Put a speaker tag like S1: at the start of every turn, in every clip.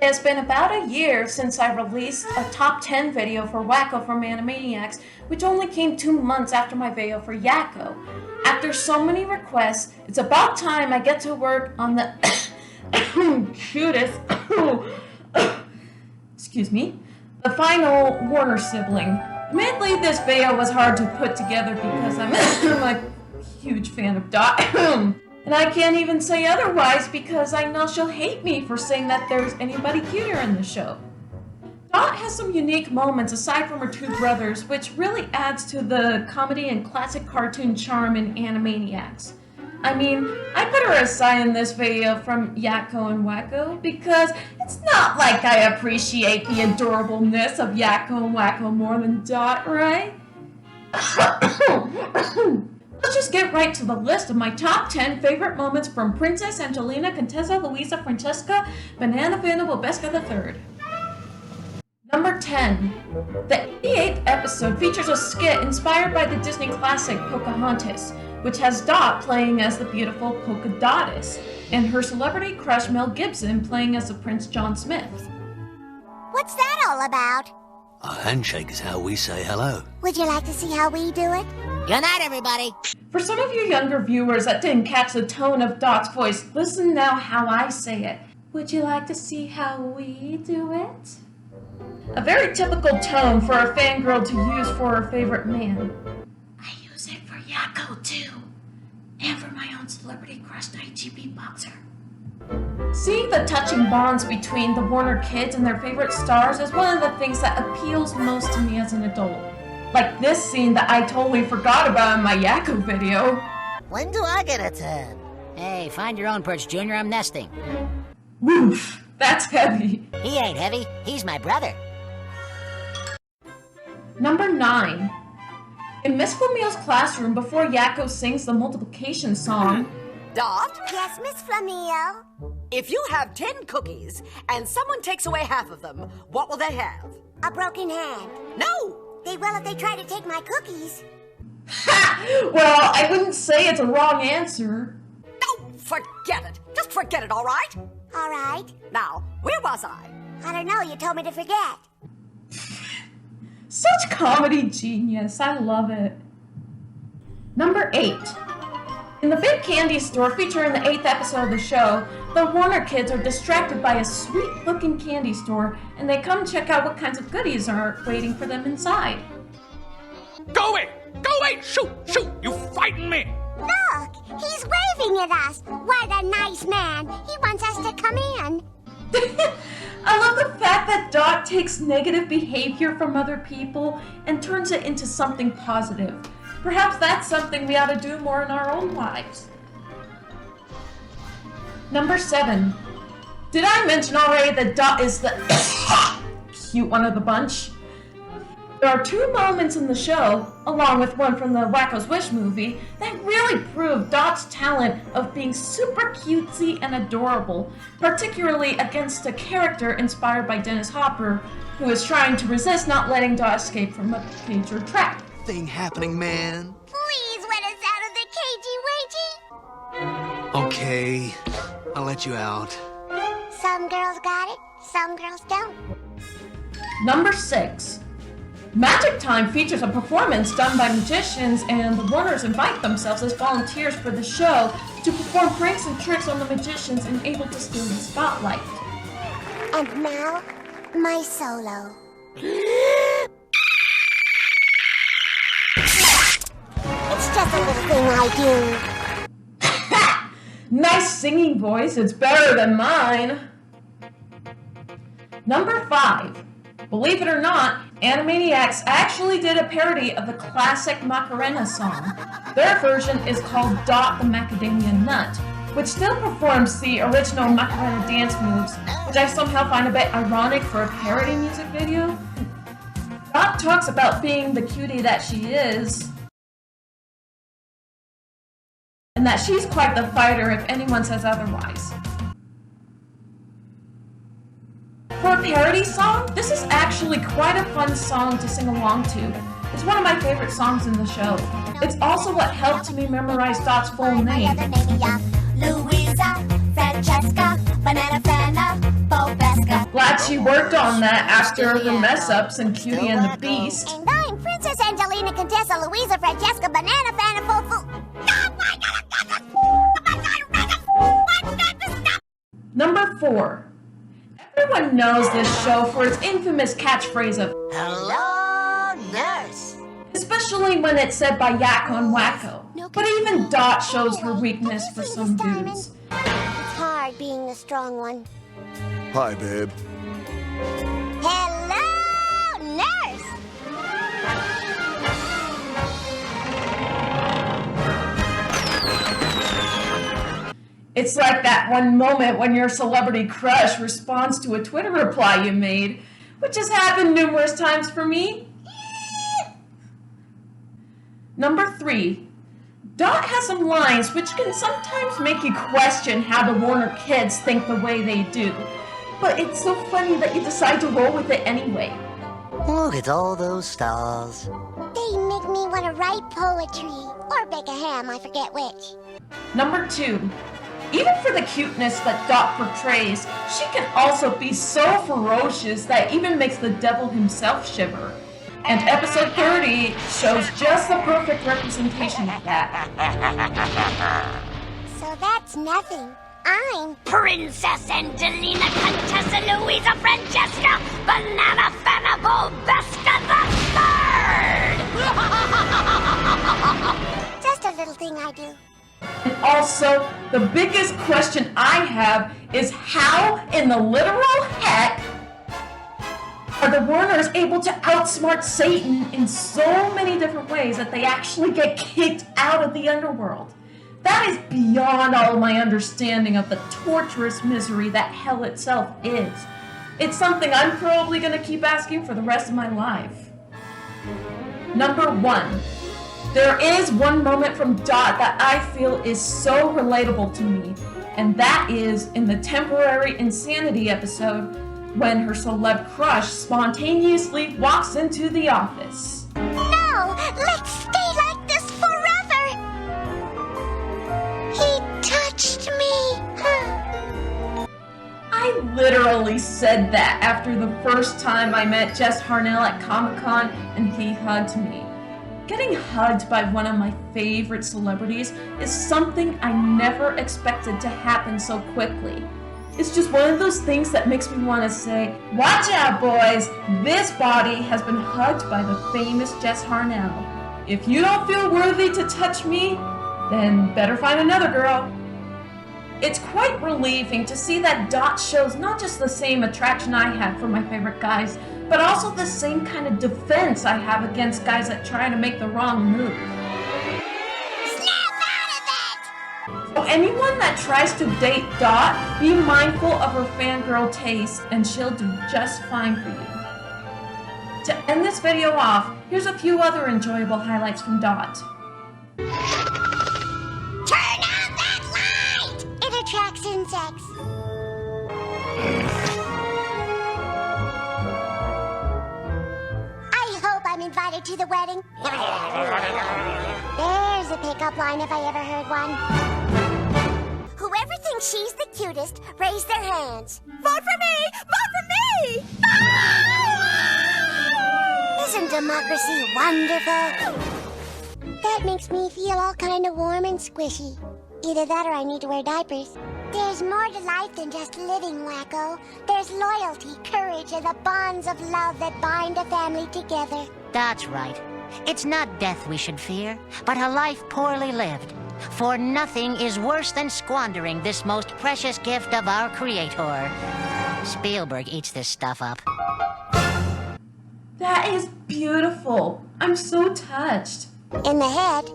S1: It's been about a year since I released a top 10 video for Wakko from Animaniacs, which only came 2 months after my video for Yakko. After so many requests, it's about time I get to work on the cutest, excuse me, the final Warner sibling. Admittedly, this video was hard to put together because I'm a huge fan of Dot. And I can't even say otherwise because I know she'll hate me for saying that there's anybody cuter in the show. Dot has some unique moments aside from her two brothers, which really adds to the comedy and classic cartoon charm in Animaniacs. I mean, I put her aside in this video from Yakko and Wakko because it's not like I appreciate the adorableness of Yakko and Wakko more than Dot, right? Let's just get right to the list of my top 10 favorite moments from Princess Angelina Contessa Luisa Francesca Banana Fana Bobeska III. Number 10. The 88th episode features a skit inspired by the Disney classic Pocahontas, which has Dot playing as the beautiful Pocahontas, and her celebrity crush Mel Gibson playing as the Prince John Smith.
S2: What's that all about?
S3: A handshake is how we say hello.
S2: Would you like to see how we do it? Good night, everybody.
S1: For some of you younger viewers that didn't catch the tone of Dot's voice, listen now how I say it. Would you like to see how we do it? A very typical tone for a fangirl to use for her favorite man. I use it for Yakko too, and for my own celebrity crushed IGB boxer. Seeing the touching bonds between the Warner kids and their favorite stars is one of the things that appeals most to me as an adult. Like this scene that I totally forgot about in my Yakko video.
S2: When do I get a 10? Hey, find your own perch, Junior. I'm nesting.
S1: Woof, that's heavy.
S2: He ain't heavy. He's my brother.
S1: Number 9. In Missfamilles Classroom, before Yakko sings the multiplication song,
S4: Dot,
S2: Yes, Miss Flamille.
S4: if you have 10 cookies and someone takes away half of them, what will they have?
S2: A broken hand.
S4: No!
S2: They will if they try to take my cookies.
S1: Ha! Well, I wouldn't say it's a wrong answer.
S4: No, forget it. Just forget it, all right?
S2: All right.
S4: Now, where was I?
S2: I don't know. You told me to forget.
S1: Such comedy genius. I love it. Number 8. In the big candy store featuring the 8th episode of the show, the Warner kids are distracted by a sweet-looking candy store, and they come check out what kinds of goodies are waiting for them inside.
S5: Go away! Go away! Shoot! Shoot! You frighten me!
S2: Look, he's waving at us. What a nice man. He wants us to come in.
S1: I love the fact that Dot takes negative behavior from other people and turns it into something positive. Perhaps that's something we ought to do more in our own lives. Number 7. Did I mention already that Dot is the cute one of the bunch? There are 2 moments in the show, along with one from the Wakko's Wish movie, that really prove Dot's talent of being super cutesy and adorable, particularly against a character inspired by Dennis Hopper, who is trying to resist not letting Dot escape from a cage or trap.
S3: Thing happening, man.
S2: Please let us out of the cagey-wagey.
S3: Okay, I'll let you out.
S2: Some girls got it, some girls don't.
S1: Number 6. Magic Time features a performance done by magicians, and the Warners invite themselves as volunteers for the show to perform pranks and tricks on the magicians and able to steal the spotlight.
S2: And now, my solo. It's just a little thing I do.
S1: Nice singing voice, it's better than mine. Number 5. Believe it or not, Animaniacs actually did a parody of the classic Macarena song. Their version is called Dot the Macadamia Nut, which still performs the original Macarena dance moves, which I somehow find a bit ironic for a parody music video. Dot talks about being the cutie that she is, and that she's quite the fighter if anyone says otherwise. For a parody song, this is actually quite a fun song to sing along to. It's one of my favorite songs in the show. It's also what helped me memorize Dot's full name.
S2: Louisa, Francesca, Banana Fana, Bobeska.
S1: she worked on that after her mess-ups in Cutie and the Beast.
S2: And I'm Princess Angelina Contessa Louisa Francesca Banana Fan Fufu.
S1: Number 4. Everyone knows this show for its infamous catchphrase of
S4: Hello, nurse.
S1: especially when it's said by Yakko and Wakko. But even Dot shows her weakness for some dudes.
S2: It's hard being the strong one.
S6: Hi, babe.
S2: Hello, nurse!
S1: It's like that one moment when your celebrity crush responds to a Twitter reply you made, which has happened numerous times for me. Number 3. Dot has some lines which can sometimes make you question how the Warner kids think the way they do. But it's so funny that you decide to roll with it anyway.
S7: Look at all those stars.
S2: They make me want to write poetry. Or bake a ham, I forget which.
S1: Number 2. Even for the cuteness that Dot portrays, she can also be so ferocious that it even makes the devil himself shiver. And episode 30 shows just the perfect representation of that.
S2: So that's nothing. I'm
S8: Princess Angelina Contessa Louisa Francesca Banana Fanable Besca the Third!
S2: just a little thing I do.
S1: And also, the biggest question I have is how in the literal heck are the Warners able to outsmart Satan in so many different ways that they actually get kicked out of the underworld? That is beyond all of my understanding of the torturous misery that hell itself is. It's something I'm probably going to keep asking for the rest of my life. Number 1. There is one moment from Dot that I feel is so relatable to me, and that is in the Temporary Insanity episode when her celeb crush spontaneously walks into the office.
S2: No! Let's stay like this forever! He touched me!
S1: I literally said that after the first time I met Jess Harnell at Comic-Con and he hugged me. Getting hugged by one of my favorite celebrities is something I never expected to happen so quickly. It's just one of those things that makes me want to say, watch out boys, this body has been hugged by the famous Jess Harnell. If you don't feel worthy to touch me, then better find another girl. It's quite relieving to see that Dot shows not just the same attraction I have for my favorite guys, but also the same kind of defense I have against guys that try to make the wrong move.
S2: Snap out of it!
S1: So anyone that tries to date Dot, be mindful of her fangirl taste and she'll do just fine for you. To end this video off, here's a few other enjoyable highlights from Dot.
S2: Turn out that light! It attracts insects. I hope I'm invited to the wedding. There's a pickup line if I ever heard one. Whoever thinks she's the cutest, raise their hands. Vote for me! Vote for me! Isn't democracy wonderful? That makes me feel all kind of warm and squishy. Either that or I need to wear diapers. There's more to life than just living, Wakko. There's loyalty, courage, and the bonds of love that bind a family together.
S7: That's right. It's not death we should fear, but a life poorly lived. For nothing is worse than squandering this most precious gift of our Creator. Spielberg eats this stuff up.
S1: That is beautiful. I'm so touched.
S2: In the head.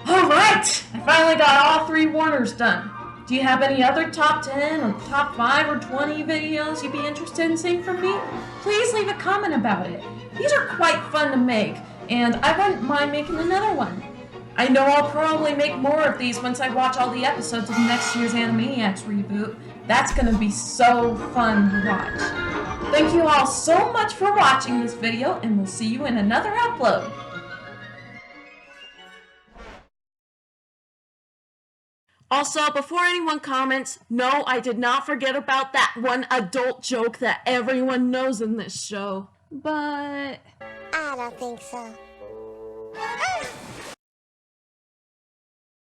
S1: Alright! I finally got all 3 Warners done. Do you have any other top 10 or top 5 or 20 videos you'd be interested in seeing from me? Please leave a comment about it. These are quite fun to make, and I wouldn't mind making another one. I know I'll probably make more of these once I watch all the episodes of next year's Animaniacs reboot. That's gonna be so fun to watch. Thank you all so much for watching this video, and we'll see you in another upload. Also, before anyone comments, no, I did not forget about that one adult joke that everyone knows in this show. But
S2: I don't think so.